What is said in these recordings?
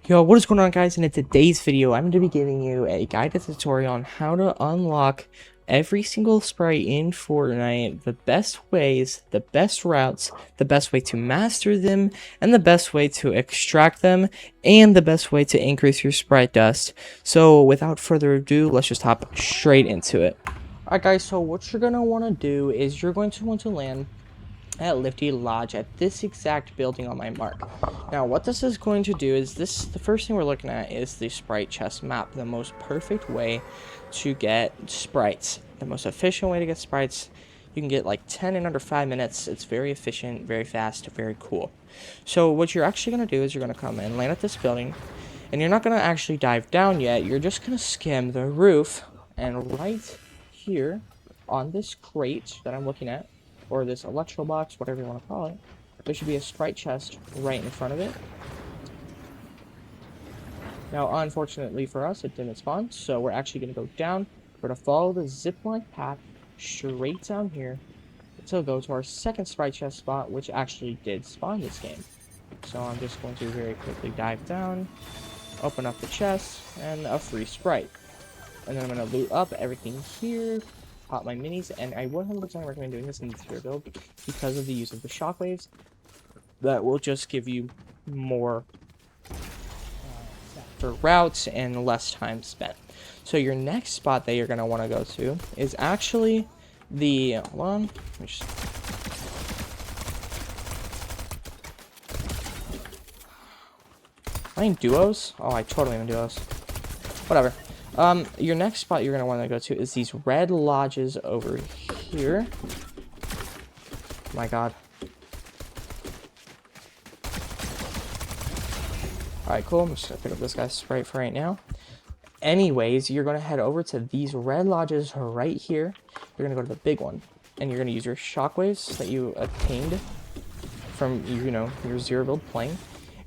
Yo, what is going on, guys? And in today's video, I'm going to be giving you a guided tutorial on how to unlock every single sprite in Fortnite, the best ways, the best routes, the best way to master them, and the best way to extract them, and the best way to increase your sprite dust. So without further ado, let's just hop straight into it. Alright guys, so what you're going to want to do is you're going to want to land at Lifty Lodge at this exact building on my mark. Now what this is going to do is the first thing we're looking at is the sprite chest map, the most perfect way to get sprites, the most efficient way to get sprites. You can get like 10 in under 5 minutes. It's very efficient, very fast, very cool. So what you're actually going to do is you're going to come and land at this building, and you're not going to actually dive down yet. You're just going to skim the roof, and right here on this crate that I'm looking at, or this electro box, whatever you want to call it, there should be a sprite chest right in front of it. Now, unfortunately for us, it didn't spawn, so we're actually going to go down. We're going to follow the zipline path straight down here until go to our second sprite chest spot, which actually did spawn this game. So I'm just going to very quickly dive down, open up the chest, and a free sprite. And then I'm going to loot up everything here, pop my minis, and I 100% recommend doing this in the tier build because of the use of the shockwaves. That will just give you more faster routes and less time spent. So your next spot that you're going to want to go to is actually the, hold on, let me just, am I in duos? Oh, I totally am in duos. Whatever. Your next spot you're going to want to go to is these red lodges over here. Oh my god. Alright, cool. I'm just going to pick up this guy's sprite for right now. Anyways, you're going to head over to these red lodges right here. You're going to go to the big one. And you're going to use your shockwaves that you obtained from, your zero build playing.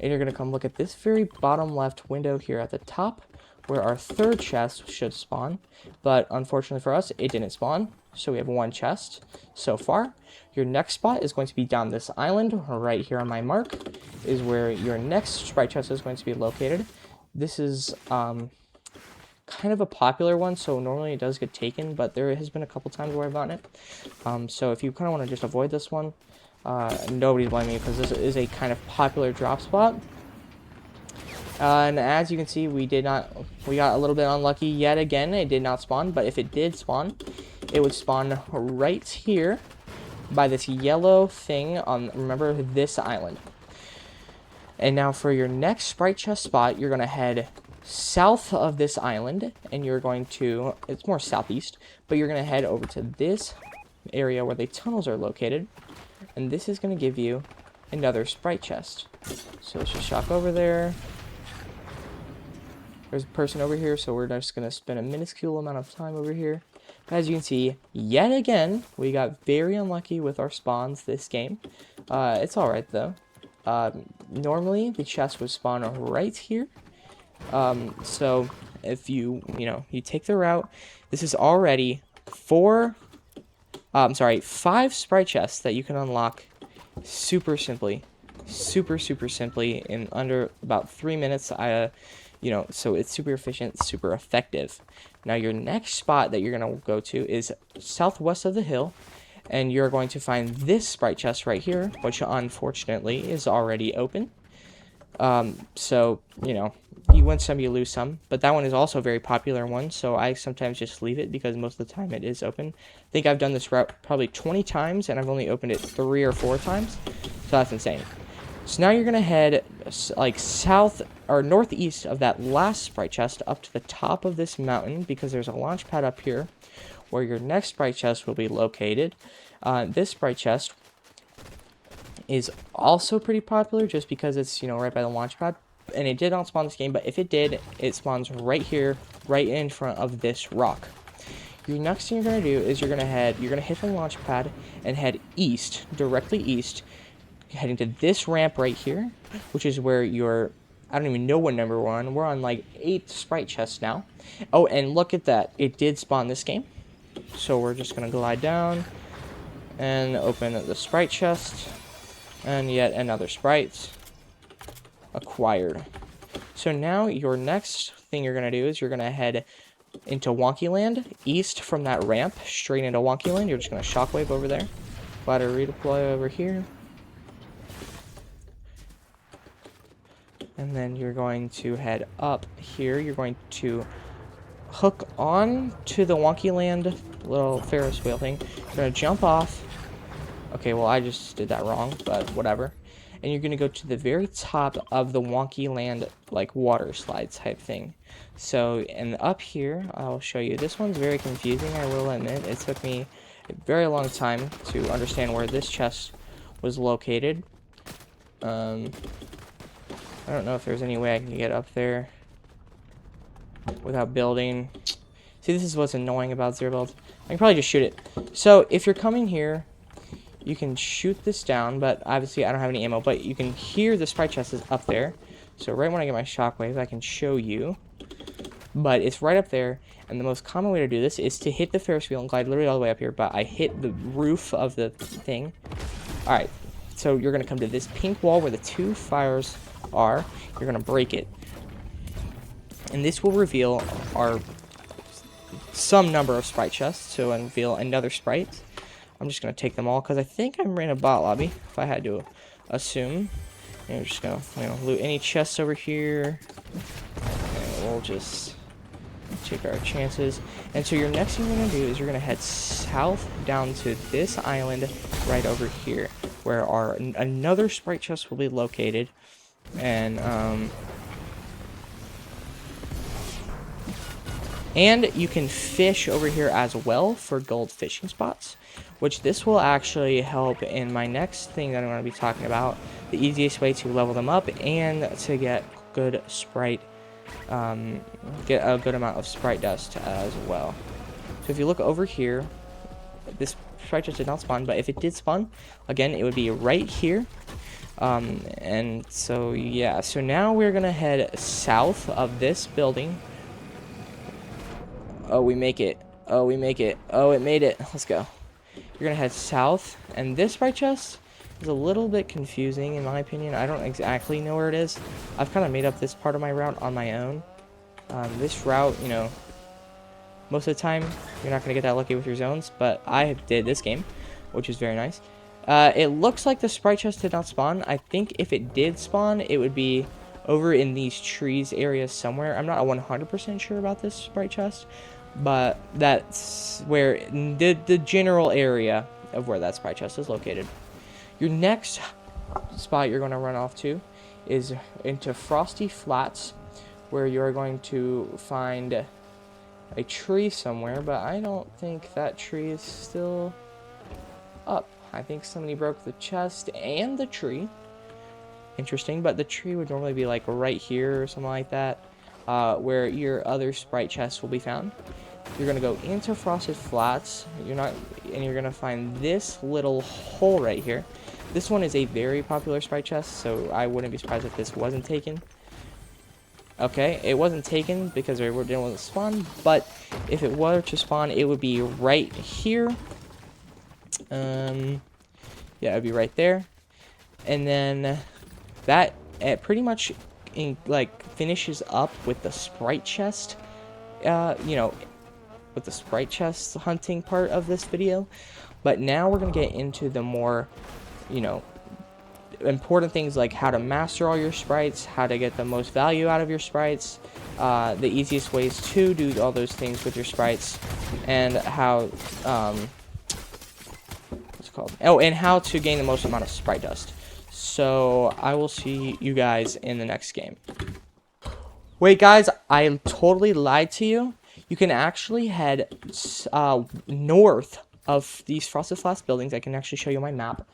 And you're going to come look at this very bottom left window here at the top, where our third chest should spawn, but unfortunately for us, it didn't spawn, so we have one chest so far. Your next spot is going to be down this island, right here on my mark, is where your next sprite chest is going to be located. This is kind of a popular one, so normally it does get taken, but there has been a couple times where I've gotten it. So if you kind of want to just avoid this one, nobody's blaming me because this is a kind of popular drop spot. And as you can see, we got a little bit unlucky yet again. It did not spawn, but if it did spawn, it would spawn right here by this yellow thing on, remember, this island. And now for your next sprite chest spot, you're going to head south of this island, and you're going to, it's more southeast, but you're going to head over to this area where the tunnels are located, and this is going to give you another sprite chest. So let's just shock over there. There's a person over here, so we're just going to spend a minuscule amount of time over here. As you can see, yet again, we got very unlucky with our spawns this game. It's alright, though. Normally, the chest would spawn right here. So, if you take the route, this is already 5 sprite chests that you can unlock super simply in under about 3 minutes. So it's super efficient, super effective. Now your next spot that you're going to go to is southwest of the hill, and you're going to find this sprite chest right here, which unfortunately is already open. So, you win some, you lose some, but that one is also a very popular one, so I sometimes just leave it because most of the time it is open. I think I've done this route probably 20 times, and I've only opened it 3 or 4 times, so that's insane. So now you're going to head like south or northeast of that last sprite chest up to the top of this mountain, because there's a launch pad up here where your next sprite chest will be located. This sprite chest is also pretty popular just because it's, right by the launch pad. And it did not spawn this game, but if it did, it spawns right here, right in front of this rock. Your next thing you're going to do is you're going to hit the launch pad and head east, directly east, heading to this ramp right here, which is where I don't even know what number we're on. We're on like 8 sprite chests now. Oh, and look at that. It did spawn this game. So we're just going to glide down and open the sprite chest. And yet another sprite acquired. So now your next thing you're going to do is you're going to head into Wonky Land, east from that ramp, straight into Wonky Land. You're just going to shockwave over there. Ladder redeploy over here. And then you're going to head up here. You're going to hook on to the Wonky Land little Ferris wheel thing. You're going to jump off. Okay, well, I just did that wrong, but whatever. And you're going to go to the very top of the Wonky Land, like, water slide type thing. So, and up here, I'll show you. This one's very confusing, I will admit. It took me a very long time to understand where this chest was located. I don't know if there's any way I can get up there without building. See, this is what's annoying about Zero Build. I can probably just shoot it. So, if you're coming here, you can shoot this down, but obviously I don't have any ammo, but you can hear the Sprite chest is up there. So right when I get my shockwave, I can show you. But it's right up there, and the most common way to do this is to hit the Ferris wheel and glide literally all the way up here, but I hit the roof of the thing. Alright, so you're going to come to this pink wall where the 2 fires are. You're going to break it. And this will reveal some number of Sprite chests, so unveil another Sprite. I'm just going to take them all, because I think I'm in a bot lobby, if I had to assume. And we're just going to loot any chests over here. And we'll just take our chances. And so your next thing you're going to do is you're going to head south down to this island right over here, where another Sprite chest will be located. And you can fish over here as well for gold fishing spots, which this will actually help in my next thing that I'm going to be talking about. The easiest way to level them up and to get good Sprite, get a good amount of Sprite dust as well. So if you look over here, this Sprite just did not spawn, but if it did spawn, again, it would be right here. And so, yeah, so now we're going to head south of this building. Oh, we make it. Oh, we make it. Oh, it made it. Let's go. You're going to head south, and this Sprite chest is a little bit confusing, in my opinion. I don't exactly know where it is. I've kind of made up this part of my route on my own. This route, you know, most of the time, you're not going to get that lucky with your zones, but I did this game, which is very nice. It looks like the Sprite chest did not spawn. I think if it did spawn, it would be over in these trees areas somewhere. I'm not 100% sure about this Sprite chest, but that's where the general area of where that Sprite chest is located. Your next spot you're going to run off to is into Frosty Flats, where you're going to find a tree somewhere, but I don't think that tree is still up. I think somebody broke the chest and the tree. Interesting, but the tree would normally be like right here or something like that, where your other Sprite chests will be found. You're gonna go into Frosted Flats. You're gonna find this little hole right here. This one is a very popular Sprite chest, so I wouldn't be surprised if this wasn't taken. Okay, it wasn't taken because it didn't spawn, but if it were to spawn, it would be right here. Yeah, it would be right there, and then that pretty much finishes up with the Sprite chest. With the Sprite chest hunting part of this video. But now we're gonna get into the more, important things like how to master all your Sprites, how to get the most value out of your Sprites, the easiest ways to do all those things with your Sprites, and how what's it called? Oh, and how to gain the most amount of Sprite dust. So I will see you guys in the next game. Wait, guys, I totally lied to you. You can actually head north of these Frosted Flats buildings. I can actually show you my map.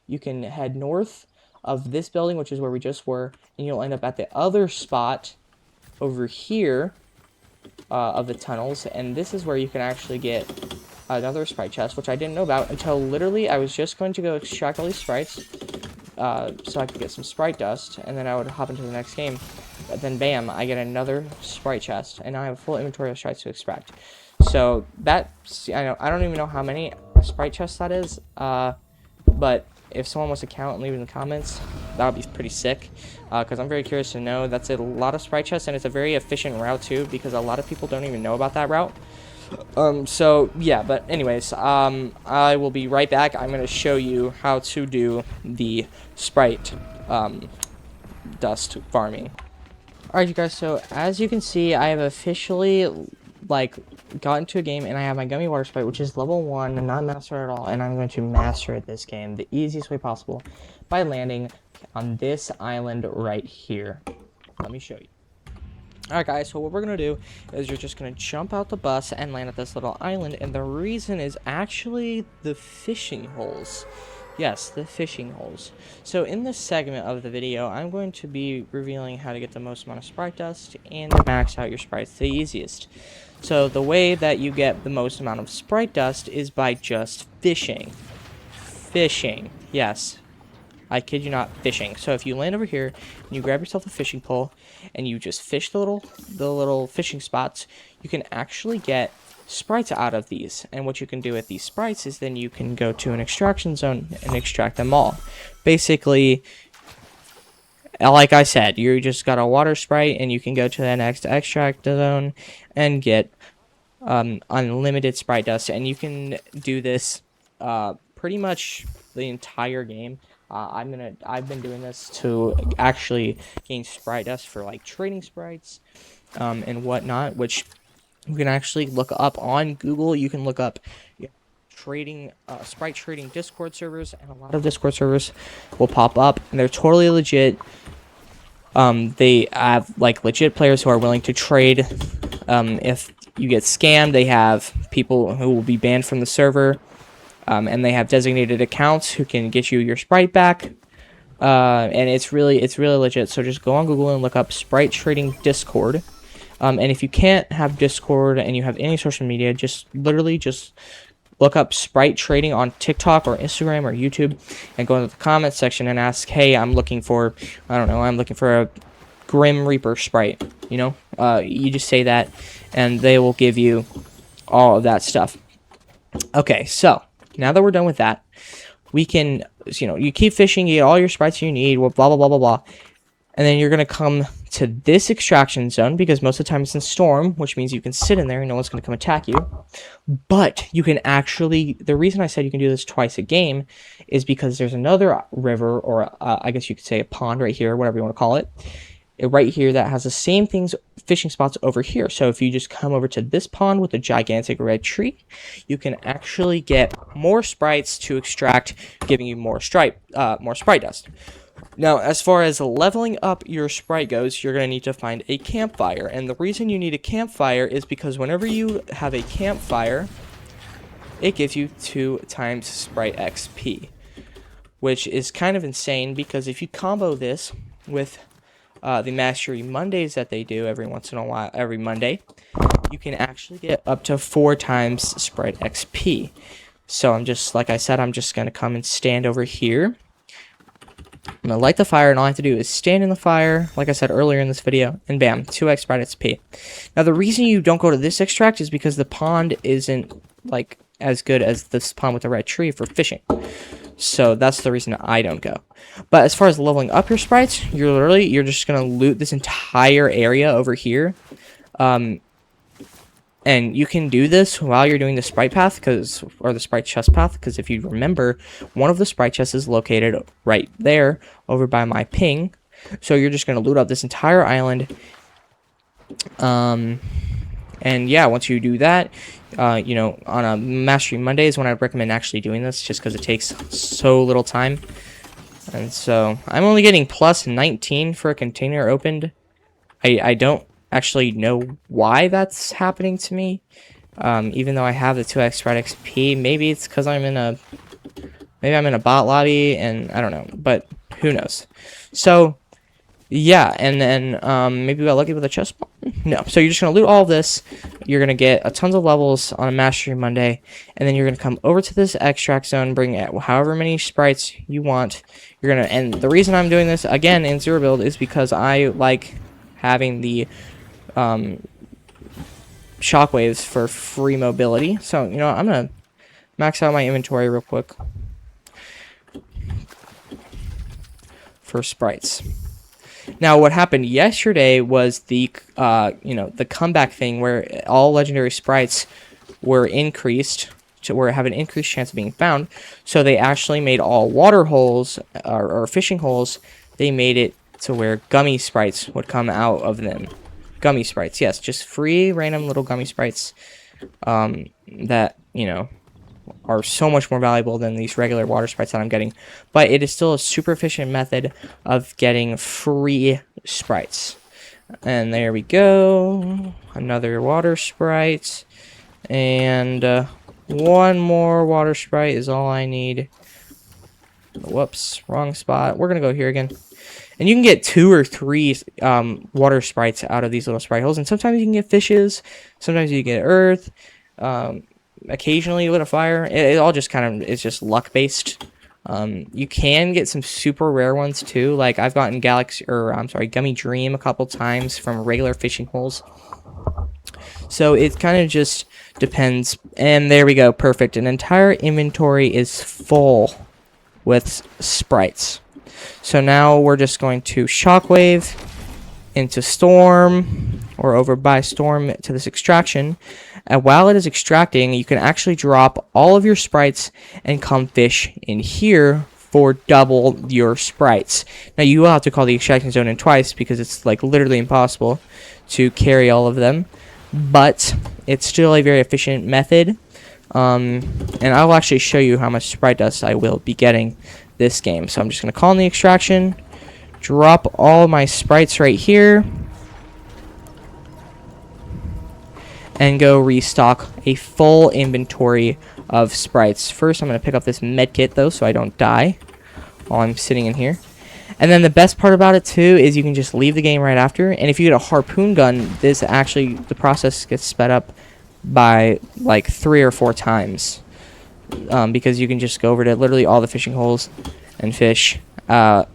You can head north of this building, which is where we just were, and you'll end up at the other spot over here of the tunnels, and this is where you can actually get another Sprite chest, which I didn't know about until literally I was just going to go extract all these Sprites so I could get some Sprite dust, and then I would hop into the next game. But then bam, I get another Sprite chest, and now I have a full inventory of Sprites to extract. So that's, I don't even know how many Sprite chests that is, but if someone wants to count and leave it in the comments, that would be pretty sick, because I'm very curious to know. That's a lot of Sprite chests, and it's a very efficient route too, because a lot of people don't even know about that route. So yeah, but anyways, I will be right back. I'm gonna show you how to do the Sprite dust farming. Alright, you guys, so as you can see, I have officially like got into a game, and I have my gummy water Sprite, which is level 1 and not master at all, and I'm going to master this game the easiest way possible by landing on this island right here. Let me show you. Alright guys, so what we're going to do is you're just going to jump out the bus and land at this little island, and the reason is actually the fishing holes. Yes, the fishing holes. So in this segment of the video, I'm going to be revealing how to get the most amount of Sprite dust and max out your Sprites the easiest. So the way that you get the most amount of Sprite dust is by just fishing. Fishing. Yes. I kid you not, fishing. So if you land over here and you grab yourself a fishing pole and you just fish the little fishing spots, you can actually get Sprites out of these. And what you can do with these Sprites is then you can go to an extraction zone and extract them all. Basically, like I said, you just got a water Sprite and you can go to the next extract zone and get unlimited Sprite dust. And you can do this pretty much the entire game. I've been doing this to actually gain Sprite dust for like trading Sprites and whatnot, which you can actually look up on Google. You can look up trading Sprite trading Discord servers, and a lot of Discord servers will pop up, and they're totally legit. They have like legit players who are willing to trade. If you get scammed, they have people who will be banned from the server, and they have designated accounts who can get you your Sprite back. And it's really legit. So just go on Google and look up Sprite trading Discord. And if you can't have Discord and you have any social media, literally just look up Sprite trading on TikTok or Instagram or YouTube and go into the comments section and ask, hey, I'm looking for a Grim Reaper Sprite. You just say that and they will give you all of that stuff. Okay, so now that we're done with that, we can, you keep fishing, you get all your Sprites you need, blah, blah, blah, blah, blah. And then you're going to come to this extraction zone, because most of the time it's in storm, which means you can sit in there and no one's going to come attack you. But you can actually, the reason I said you can do this twice a game is because there's another river, or I guess you could say a pond right here, whatever you want to call it, right here that has the same things, fishing spots over here. So if you just come over to this pond with a gigantic red tree, you can actually get more Sprites to extract, giving you more Sprite dust. Now, as far as leveling up your Sprite goes, you're going to need to find a campfire. And the reason you need a campfire is because whenever you have a campfire, it gives you 2 times Sprite XP, which is kind of insane, because if you combo this with the Mastery Mondays that they do every once in a while, every Monday, you can actually get up to 4 times Sprite XP. So I'm just going to come and stand over here. I'm going to light the fire, and all I have to do is stand in the fire, like I said earlier in this video, and bam, 2x Sprite XP. Now, the reason you don't go to this extract is because the pond isn't, like, as good as this pond with the red tree for fishing. So that's the reason I don't go. But as far as leveling up your Sprites, you're just going to loot this entire area over here. And you can do this while you're doing the Sprite path, or the Sprite chest path, because if you remember, one of the Sprite chests is located right there, over by my ping. So you're just going to loot up this entire island. And yeah, once you do that, on a Mastery Monday is when I'd recommend actually doing this, just because it takes so little time. And so I'm only getting plus 19 for a container opened. I don't actually know why that's happening to me, even though I have the 2x Sprite XP. Maybe it's because I'm in a bot lobby, and I don't know, but who knows. So yeah, and then maybe we got lucky with a chest ball. No, so you're just gonna loot all of this. You're gonna get a tons of levels on a Mastery Monday, and then you're gonna come over to this extract zone, bring however many Sprites you want. And the reason I'm doing this again in zero build is because I like having the shockwaves for free mobility. So I'm gonna max out my inventory real quick. for sprites. Now, what happened yesterday was the the comeback thing where all legendary sprites were increased to where have an increased chance of being found. So they actually made all water holes or fishing holes. They made it to where gummy sprites would come out of them. Gummy sprites, yes, just free random little gummy sprites that are so much more valuable than these regular water sprites that I'm getting. But it is still a super efficient method of getting free sprites. And there we go. Another water sprite. And one more water sprite is all I need. Whoops, wrong spot. We're going to go here again. And you can get 2 or 3 water sprites out of these little sprite holes. And sometimes you can get fishes. Sometimes you get earth. Occasionally you lit a fire. It all just kind of is just luck based. You can get some super rare ones too. Like I've gotten Gummy Dream a couple times from regular fishing holes. So it kind of just depends. And there we go. Perfect. An entire inventory is full with sprites. So now we're just going to shockwave into storm or over by storm to this extraction. And while it is extracting, you can actually drop all of your sprites and come fish in here for double your sprites. Now you will have to call the extraction zone in twice because it's like literally impossible to carry all of them, but it's still a very efficient method. And I will actually show you how much sprite dust I will be getting this game. So I'm just going to call in the extraction, drop all my sprites right here, and go restock a full inventory of sprites. First, I'm going to pick up this medkit, though, so I don't die while I'm sitting in here. And then the best part about it, too, is you can just leave the game right after. And if you get a harpoon gun, the process gets sped up by, like, 3 or 4 times. Because you can just go over to literally all the fishing holes and fish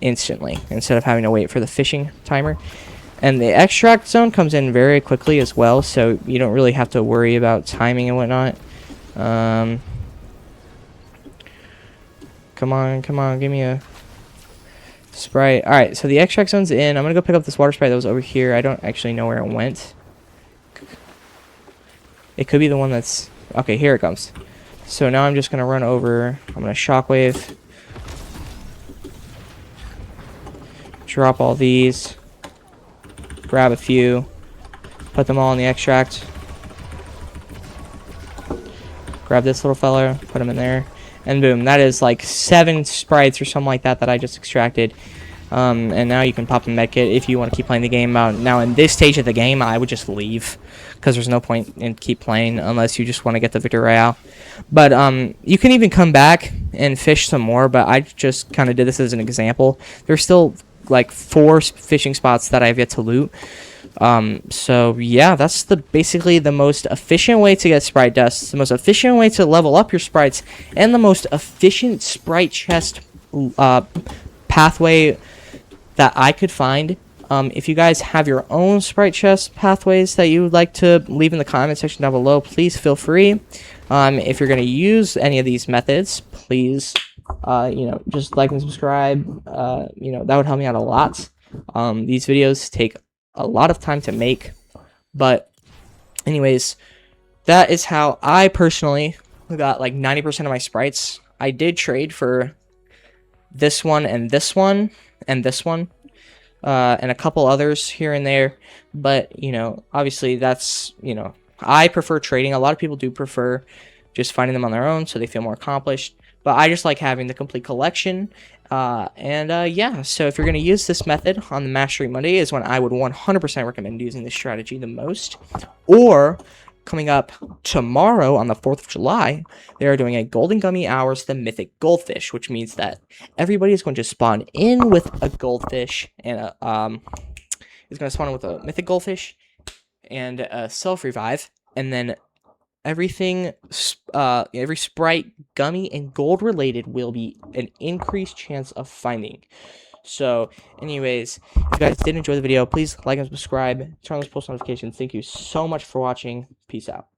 instantly, instead of having to wait for the fishing timer. And the extract zone comes in very quickly as well, so you don't really have to worry about timing and whatnot. Come on, give me a sprite. Alright, so the extract zone's in. I'm going to go pick up this water sprite that was over here. I don't actually know where it went. It could be the one that's... Okay, here it comes. So now I'm just going to run over. I'm going to shockwave. Drop all these. Grab a few, put them all in the extract, grab this little fella, put him in there, and boom, that is like 7 sprites or something like that I just extracted. And now you can pop a medkit if you want to keep playing the game. Now in this stage of the game, I would just leave, because there's no point in keep playing unless you just want to get the victory royale. But you can even come back and fish some more, but I just kind of did this as an example. There's still like 4 fishing spots that I've yet to loot. So yeah, that's basically the most efficient way to get sprite dust, the most efficient way to level up your sprites, and the most efficient sprite chest pathway that I could find. If you guys have your own sprite chest pathways that you would like to leave in the comment section down below, please feel free. If you're going to use any of these methods, please just like and subscribe. That would help me out a lot. These videos take a lot of time to make, but anyways, that is how I personally got like 90% of my sprites. I did trade for this one and this one and this one, and a couple others here and there, but obviously that's I prefer trading. A lot of people do prefer just finding them on their own, so they feel more accomplished. But I just like having the complete collection. Yeah, so if you're going to use this method on the Mastery Monday is when I would 100% recommend using this strategy the most. Or, coming up tomorrow on the 4th of July, they are doing a Golden Gummy Hours the Mythic Goldfish, which means that everybody is going to spawn in with a goldfish, and is going to spawn in with a Mythic Goldfish and a Self-Revive, and then everything, every sprite, gummy, and gold related will be an increased chance of finding. So, anyways, if you guys did enjoy the video, please like and subscribe, turn on those post notifications. Thank you so much for watching. Peace out.